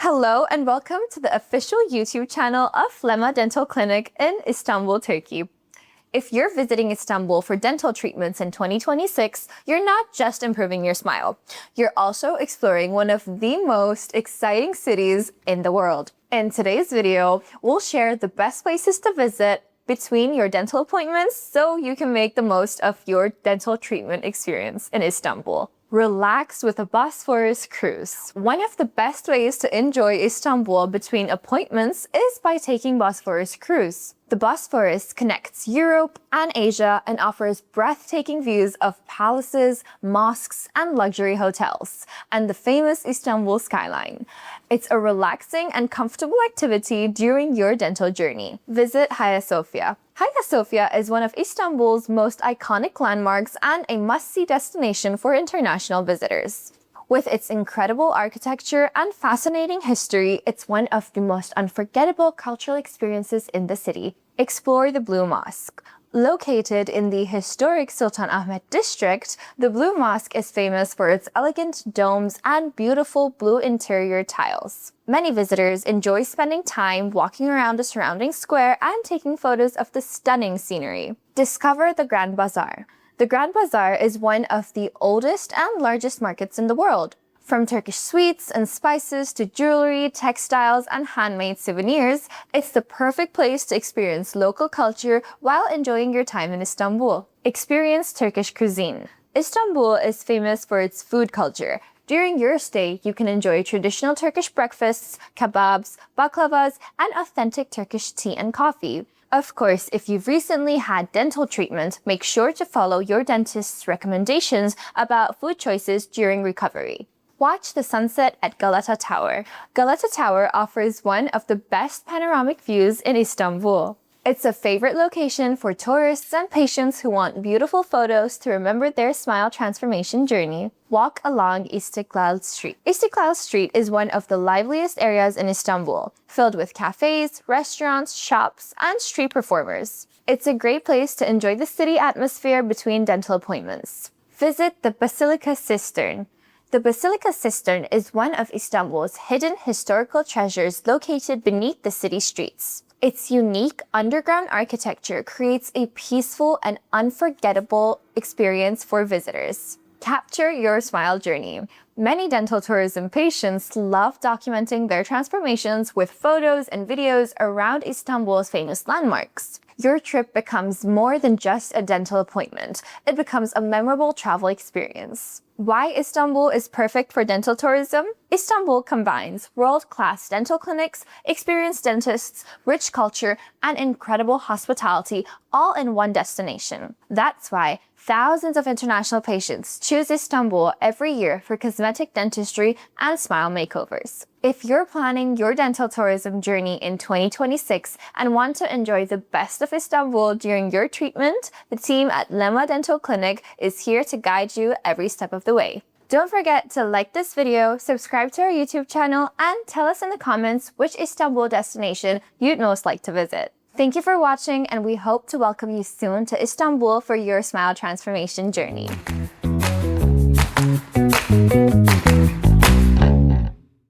Hello and welcome to the official YouTube channel of Lema Dental Clinic in Istanbul, Turkey. If you're visiting Istanbul for dental treatments in 2026, you're not just improving your smile. You're also exploring one of the most exciting cities in the world. In today's video, we'll share the best places to visit between your dental appointments so you can make the most of your dental treatment experience in Istanbul. Relax with a Bosphorus cruise. One of the best ways to enjoy Istanbul between appointments is by taking Bosphorus cruise. The Bosphorus connects Europe and Asia and offers breathtaking views of palaces, mosques, and luxury hotels, and the famous Istanbul skyline. It's a relaxing and comfortable activity during your dental journey. Visit Hagia Sophia. Hagia Sophia is one of Istanbul's most iconic landmarks and a must-see destination for international visitors. With its incredible architecture and fascinating history, it's one of the most unforgettable cultural experiences in the city. Explore the Blue Mosque. Located in the historic Sultanahmet district, the Blue Mosque is famous for its elegant domes and beautiful blue interior tiles. Many visitors enjoy spending time walking around the surrounding square and taking photos of the stunning scenery. Discover the Grand Bazaar. The Grand Bazaar is one of the oldest and largest markets in the world. From Turkish sweets and spices to jewelry, textiles, and handmade souvenirs, it's the perfect place to experience local culture while enjoying your time in Istanbul. Experience Turkish cuisine. Istanbul is famous for its food culture. During your stay, you can enjoy traditional Turkish breakfasts, kebabs, baklavas, and authentic Turkish tea and coffee. Of course, if you've recently had dental treatment, make sure to follow your dentist's recommendations about food choices during recovery. Watch the sunset at Galata Tower. Galata Tower offers one of the best panoramic views in Istanbul. It's a favorite location for tourists and patients who want beautiful photos to remember their smile transformation journey. Walk along Istiklal Street. Istiklal Street is one of the liveliest areas in Istanbul, filled with cafes, restaurants, shops, and street performers. It's a great place to enjoy the city atmosphere between dental appointments. Visit the Basilica Cistern. The Basilica Cistern is one of Istanbul's hidden historical treasures located beneath the city streets. Its unique underground architecture creates a peaceful and unforgettable experience for visitors. Capture your smile journey. Many dental tourism patients love documenting their transformations with photos and videos around Istanbul's famous landmarks. Your trip becomes more than just a dental appointment. It becomes a memorable travel experience. Why Istanbul is perfect for dental tourism? Istanbul combines world-class dental clinics, experienced dentists, rich culture, and incredible hospitality all in one destination. That's why thousands of international patients choose Istanbul every year for cosmetic dentistry and smile makeovers. If you're planning your dental tourism journey in 2026 and want to enjoy the best of Istanbul during your treatment, the team at Lema Dental Clinic is here to guide you every step of the way. Don't forget to like this video, subscribe to our YouTube channel, and tell us in the comments which Istanbul destination you'd most like to visit. Thank you for watching, and we hope to welcome you soon to Istanbul for your smile transformation journey.